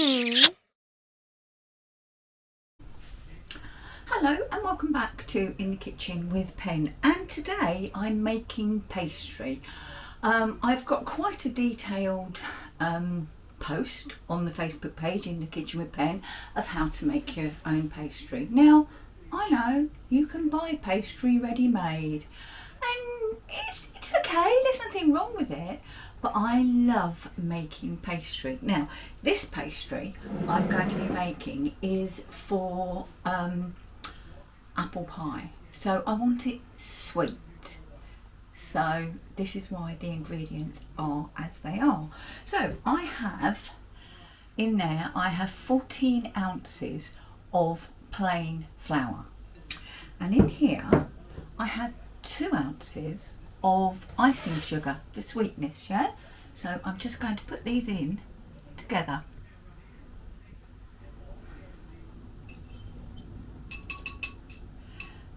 Hello and welcome back to In the Kitchen with Pen, and today I'm making pastry. I've got quite a detailed post on the Facebook page In the Kitchen with Pen of how to make your own pastry. Now I know you can buy pastry ready-made and it's okay, there's nothing wrong with it, but I love making pastry. Now this pastry I'm going to be making is for apple pie, so I want it sweet, so this is why the ingredients are as they are. So I have in there, I have 14 ounces of plain flour, and in here I have 2 ounces of icing sugar, the sweetness, yeah? So I'm just going to put these in together.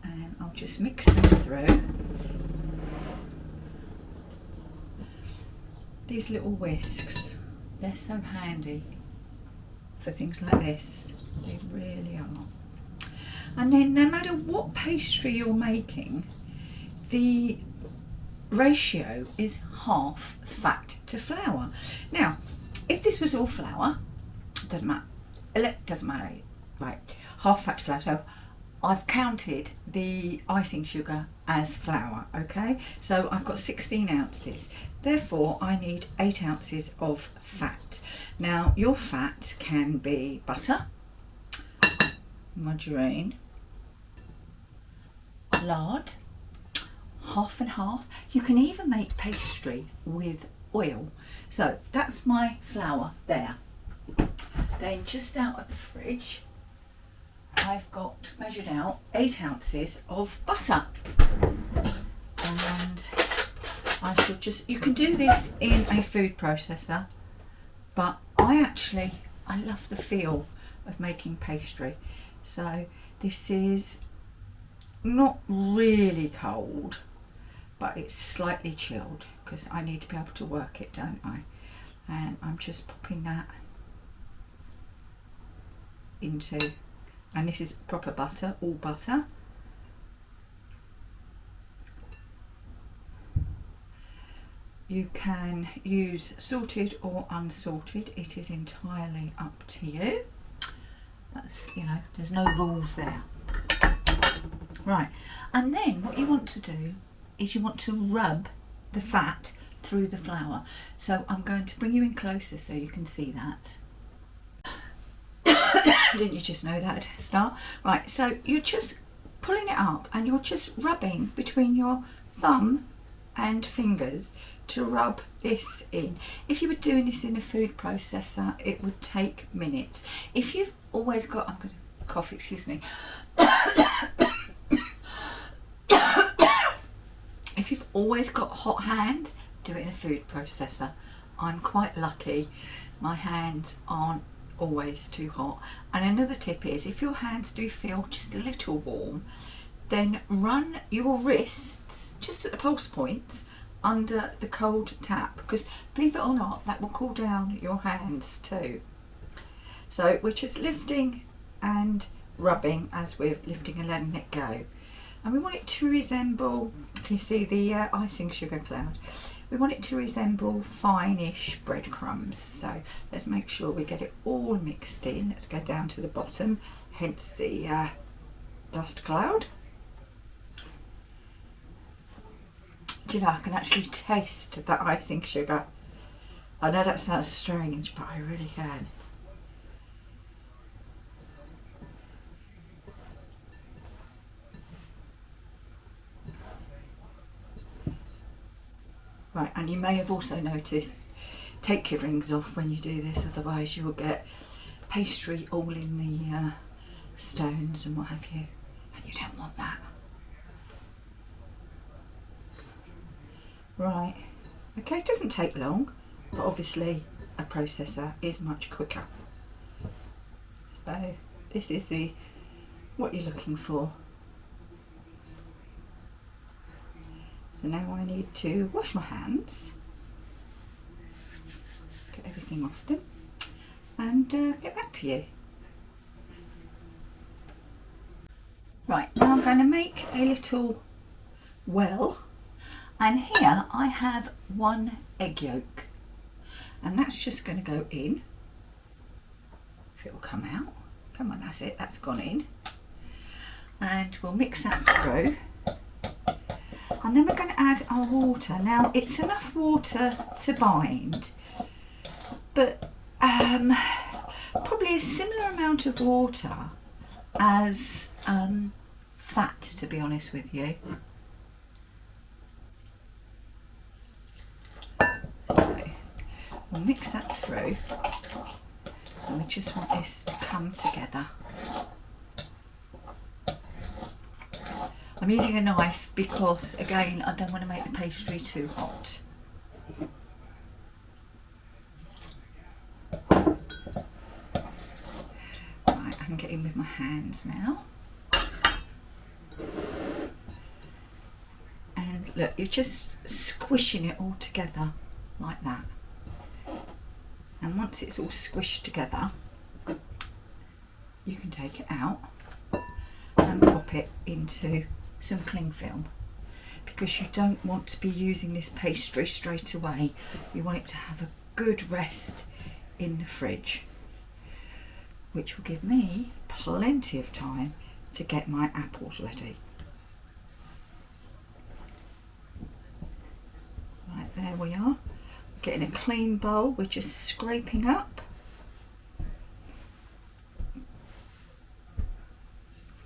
And I'll just mix them through. These little whisks, they're so handy for things like this. They really are. And then no matter what pastry you're making, the ratio is half fat to flour. Now, if this was all flour, doesn't matter. It doesn't matter, right? Half fat to flour. So I've counted the icing sugar as flour, okay? So I've got 16 ounces. Therefore, I need 8 ounces of fat. Now, your fat can be butter, margarine, lard, half and half. You can even make pastry with oil. So that's my flour there. Then just out of the fridge, I've got measured out 8 ounces of butter, and I should just, you can do this in a food processor, but I love the feel of making pastry. So this is not really cold, but it's slightly chilled because I need to be able to work it, don't I? And I'm just popping that into, and this is proper butter, all butter. You can use salted or unsalted, it is entirely up to you. That's, you know, there's no rules there. Right, and then what you want to do is you want to rub the fat through the flour. So I'm going to bring you in closer so you can see that. Didn't you just know that at the start? Right, so you're just pulling it up and you're just rubbing between your thumb and fingers to rub this in. If you were doing this in a food processor, it would take minutes. If you've always got, I'm going to cough, excuse me. If you've always got hot hands, do it in a food processor. I'm quite lucky, my hands aren't always too hot. And another tip is, if your hands do feel just a little warm, then run your wrists just at the pulse points under the cold tap, because believe it or not, that will cool down your hands too. So we're just lifting and rubbing as we're lifting and letting it go. And we want it to resemble, you see the icing sugar cloud, we want it to resemble fine-ish breadcrumbs. So let's make sure we get it all mixed in. Let's go down to the bottom, hence the dust cloud. Do you know, I can actually taste that icing sugar. I know that sounds strange, but I really can. Right, and you may have also noticed, take your rings off when you do this, otherwise you will get pastry all in the stones and what have you, and you don't want that. Right, okay, it doesn't take long, but obviously a processor is much quicker. So this is what you're looking for. So now I need to wash my hands, get everything off them, and get back to you. Right, now I'm going to make a little well, and here I have 1 egg yolk, and that's just going to go in. If it will come out. Come on, that's it, that's gone in. And we'll mix that through. And then we're going to add our water. Now it's enough water to bind, but probably a similar amount of water as fat, to be honest with you. So we'll mix that through, and we just want this to come together. I'm using a knife because, again, I don't want to make the pastry too hot. Right, I can get in with my hands now. And look, you're just squishing it all together like that. And once it's all squished together, you can take it out and pop it into some cling film, because you don't want to be using this pastry straight away. You want it to have a good rest in the fridge, which will give me plenty of time to get my apples ready. Right, there we are. Getting a clean bowl, we're just scraping up.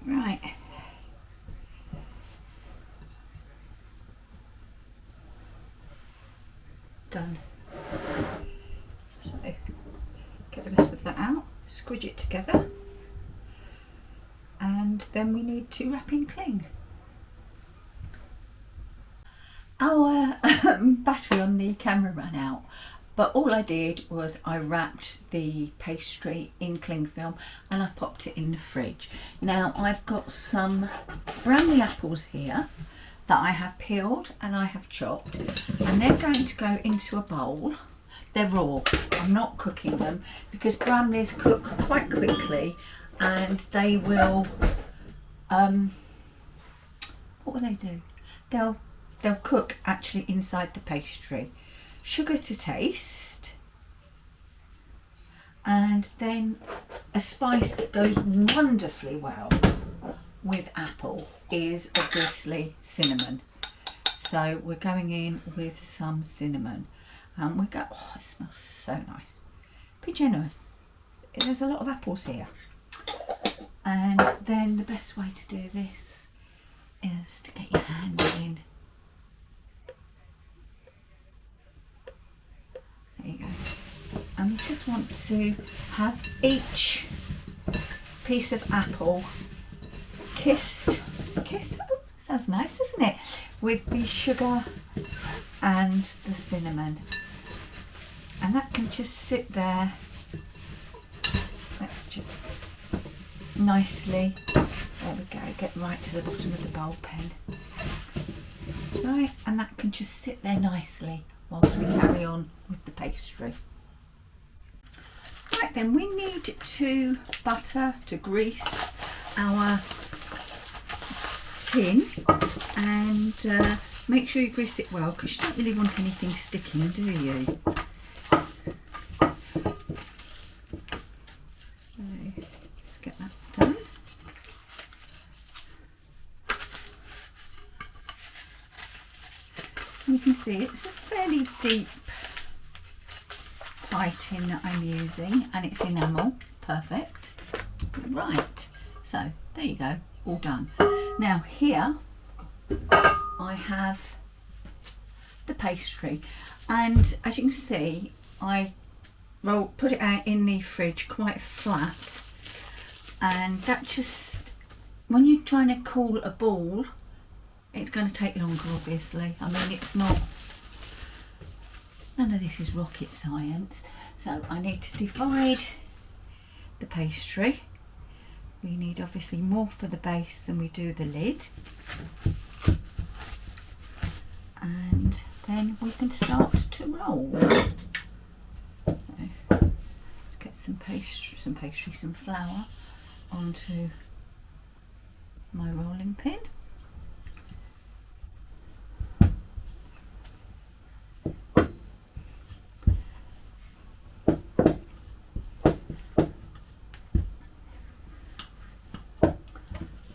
Right. Done. So get the rest of that out, squidge it together, and then we need to wrap in cling. Our battery on the camera ran out, but all I did was I wrapped the pastry in cling film and I popped it in the fridge. Now I've got some Bramley apples here that I have peeled and I have chopped, and they're going to go into a bowl. They're raw, I'm not cooking them, because Bramleys cook quite quickly and they will, what will they do? They'll cook actually inside the pastry. Sugar to taste, and then a spice that goes wonderfully well with apple is obviously cinnamon. So we're going in with some cinnamon, and we go, oh, it smells so nice. Be generous. There's a lot of apples here. And then the best way to do this is to get your hand in. There you go. And we just want to have each piece of apple kissed, oh, sounds nice, doesn't it? With the sugar and the cinnamon. And that can just sit there. Let's just nicely, there we go, get right to the bottom of the bowl pen. Right, and that can just sit there nicely whilst we carry on with the pastry. Right then, we need to butter, to grease our tin, and make sure you grease it well, because you don't really want anything sticking, do you? So let's get that done. And you can see it's a fairly deep pie tin that I'm using, and it's enamel, perfect. Right, so there you go, all done. Now here I have the pastry, and as you can see I put it out in the fridge quite flat, and that just, when you're trying to cool a ball, it's going to take longer, obviously. I mean, it's not, none of this is rocket science. So I need to divide the pastry. We need obviously more for the base than we do the lid. And then we can start to roll. So, let's get some flour onto my rolling pin.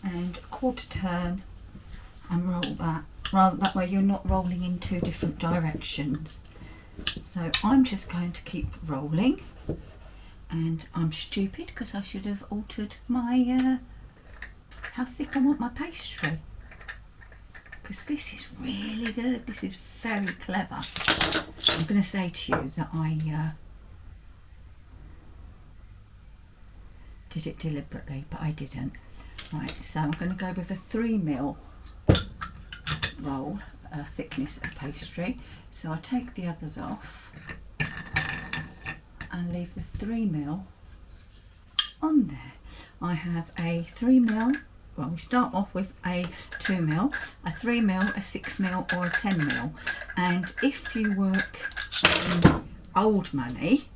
And a quarter turn and roll that. Rather that way you're not rolling in two different directions. So I'm just going to keep rolling, and I'm stupid because I should have altered my how thick I want my pastry, because this is really good. This is very clever. I'm going to say to you that I did it deliberately, but I didn't. Right, so I'm going to go with a 3mm roll thickness of pastry. So I take the others off and leave the 3mm on there. I have a 3mm, well, we start off with a 2mm, a 3mm, a 6mm or a 10mm, and if you work in old money,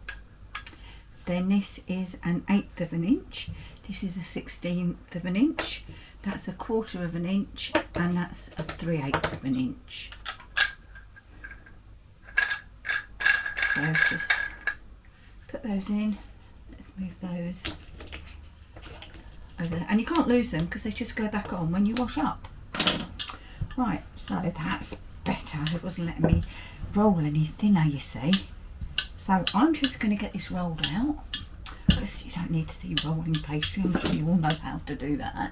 then this is an 1/8 of an inch, this is a 1/16 of an inch, that's a 1/4 of an inch, and that's a 3/8 of an inch. So just put those in. Let's move those over there. And you can't lose them because they just go back on when you wash up. Right, so that's better. It wasn't letting me roll any thinner, you see. So I'm just going to get this rolled out. Because you don't need to see rolling pastry. I'm sure you all know how to do that.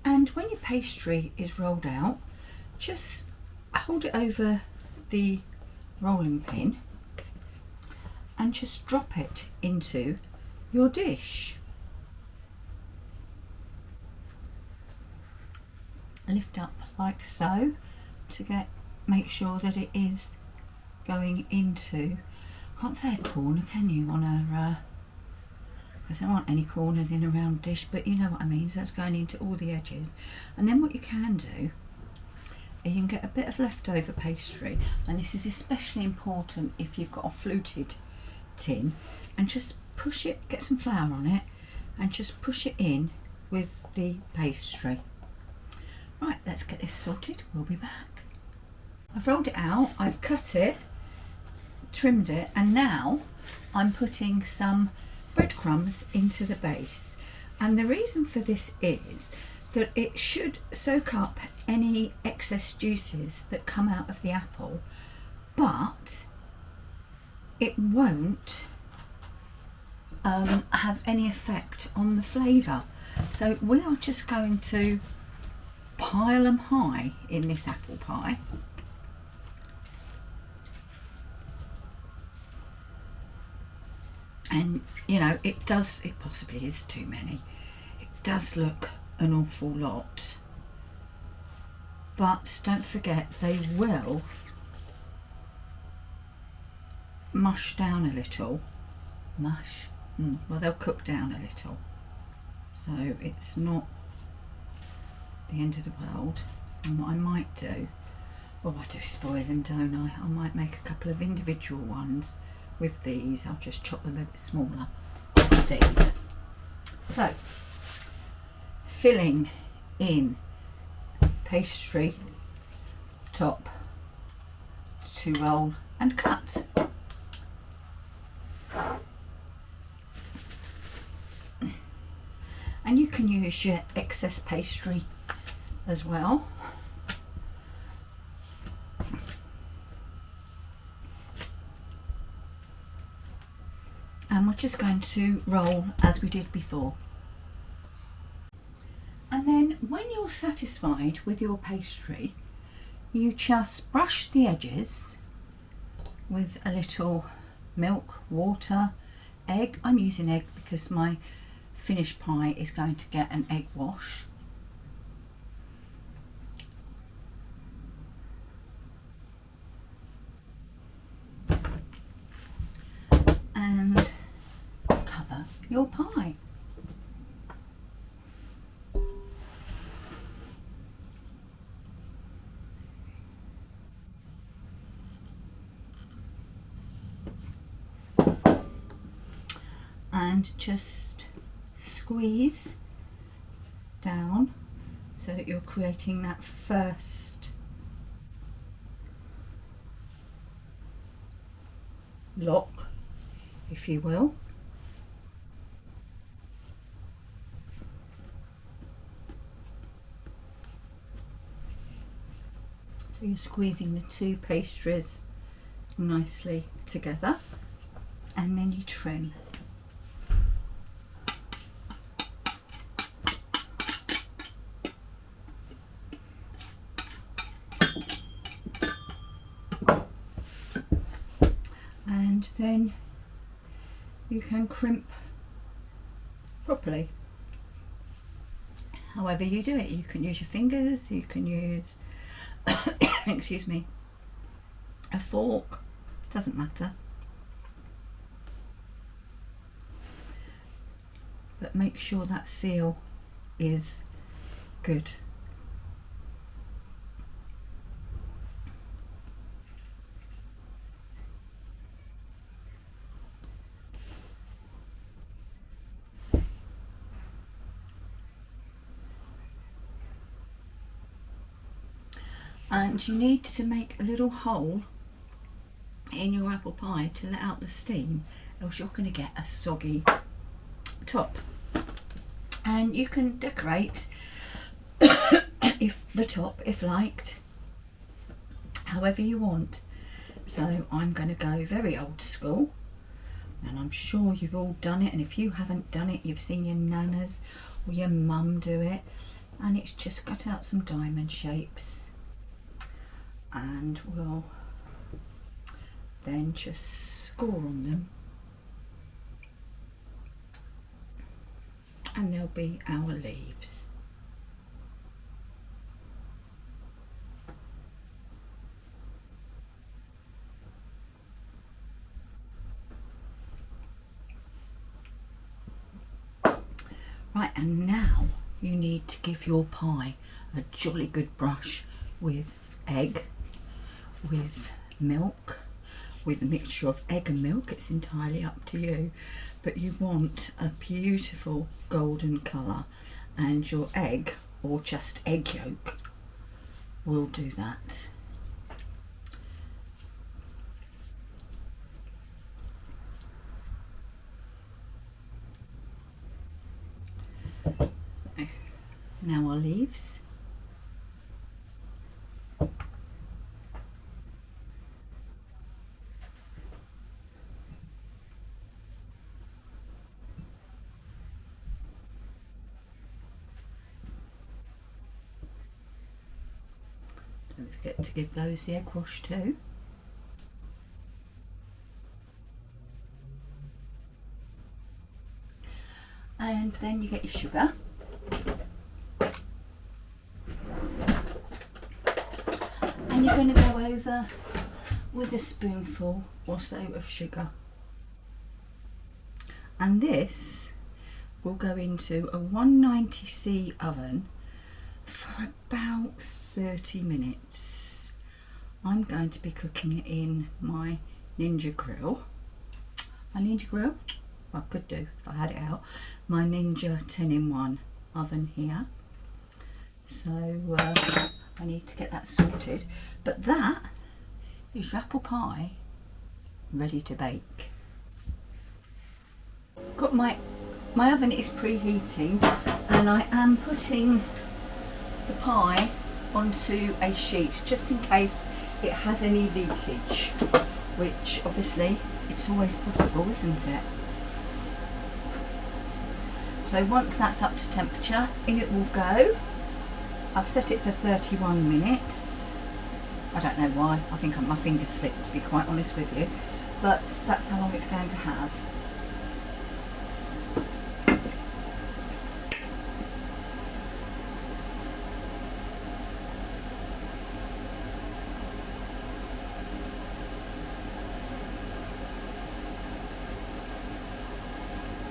And when your pastry is rolled out, just hold it over the rolling pin and just drop it into your dish. Lift up like so to make sure that it is going into, I can't say a corner, can you, on a because there aren't any corners in a round dish, but you know what I mean. So it's going into all the edges. And then what you can do, you can get a bit of leftover pastry, and this is especially important if you've got a fluted tin, and just push it, get some flour on it, and just push it in with the pastry. Right, let's get this sorted. We'll be back. I've rolled it out, I've cut it, trimmed it, and now I'm putting some breadcrumbs into the base. And the reason for this is that it should soak up any excess juices that come out of the apple, but it won't have any effect on the flavour. So we are just going to pile them high in this apple pie. And you know, it possibly is too many. It does look an awful lot, but don't forget they will mush down a little. Well, they'll cook down a little, so it's not the end of the world. And what I might do, oh, I do spoil them, don't I? I might make a couple of individual ones with these. I'll just chop them a bit smaller instead. So, filling in pastry top to roll and cut. And you can use your excess pastry as well. And we're just going to roll as we did before. And then when you're satisfied with your pastry, you just brush the edges with a little milk, water, egg. I'm using egg because my finished pie is going to get an egg wash. And cover your pie. and just squeeze down so that you're creating that first lock, if you will. So you're squeezing the two pastries nicely together, and then you trim. And then you can crimp properly. However you do it, you can use your fingers, you can use excuse me, a fork, doesn't matter. But make sure that seal is good. And you need to make a little hole in your apple pie to let out the steam, else you're going to get a soggy top. And you can decorate if the top, if liked, however you want. So I'm going to go very old school, and I'm sure you've all done it, and if you haven't done it, you've seen your nanas or your mum do it, and it's just cut out some diamond shapes, and we'll then just score on them, and there'll be our leaves. Right, and now you need to give your pie a jolly good brush with egg, with milk, with a mixture of egg and milk. It's entirely up to you, but you want a beautiful golden colour, and your egg, or just egg yolk, will do that. Now our leaves. Don't forget to give those the egg wash too. And then you get your sugar. And you're going to go over with a spoonful or so of sugar. And this will go into a 190C oven for about 30 minutes. I'm going to be cooking it in my Ninja grill. My Ninja grill? Well, I could do if I had it out. My Ninja10in1 oven here. So I need to get that sorted. But that is your apple pie ready to bake. Got my oven is preheating, and I am putting the pie onto a sheet just in case it has any leakage, which obviously it's always possible, isn't it? So once that's up to temperature, in it will go. I've set it for 31 minutes. I don't know why, I think my finger slipped, to be quite honest with you, but that's how long it's going to have.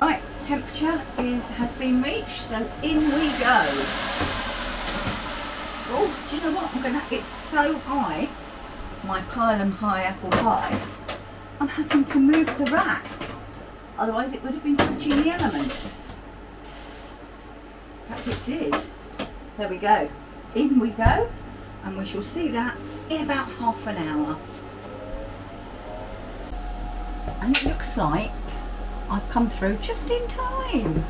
Right, temperature has been reached, so in we go. Oh, do you know what? It's so high, my pile and high apple pie, I'm having to move the rack. otherwise it would have been touching the elements. But it did. There we go. In we go, and we shall see that in about half an hour. And it looks like I've come through just in time.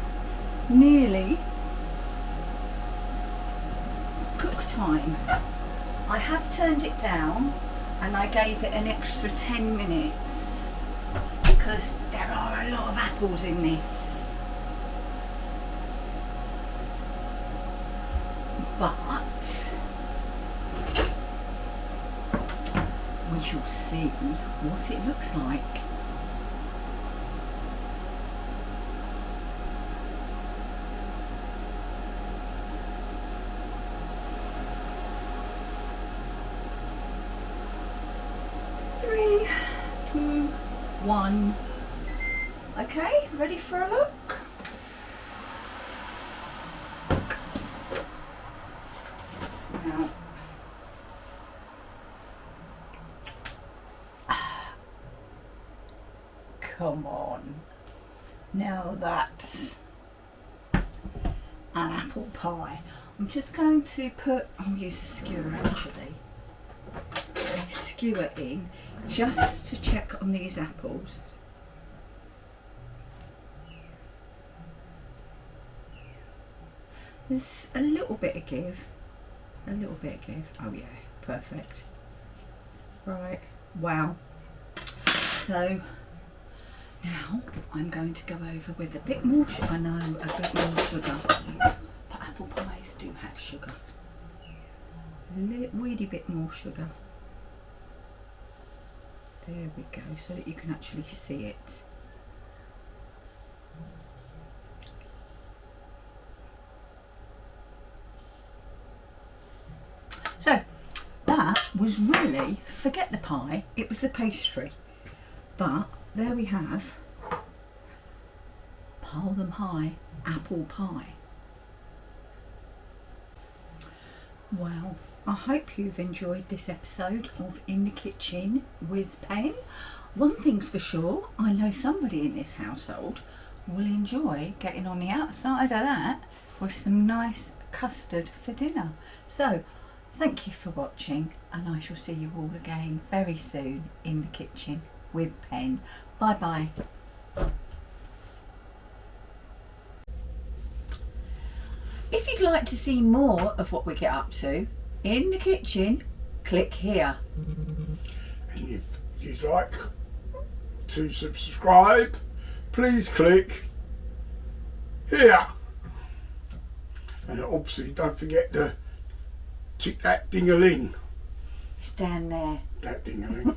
Nearly cook time. I have turned it down and I gave it an extra 10 minutes because there are a lot of apples in this. But we shall see what it looks like. Three, two, one. Okay, ready for a look? Now, come on. Now that's an apple pie. I'm just going to I'll use a skewer actually. A skewer in just to check on these apples. There's a little bit of give. A little bit of give. Oh yeah, perfect. Right, wow. So now I'm going to go over with a bit more sugar. I know, a bit more sugar. But apple pies do have sugar. A little weedy bit more sugar. There we go, so that you can actually see it. So that was really, forget the pie, it was the pastry. But there we have, pile them high, apple pie. Well, I hope you've enjoyed this episode of In the Kitchen with Pen. One thing's for sure, I know somebody in this household will enjoy getting on the outside of that with some nice custard for dinner. So, thank you for watching, and I shall see you all again very soon in the kitchen with Pen. Bye bye. If you'd like to see more of what we get up to in the kitchen, click here. And if you'd like to subscribe, please click here. And obviously don't forget to tick that ding-a-ling. Stand there. That ding-a-ling.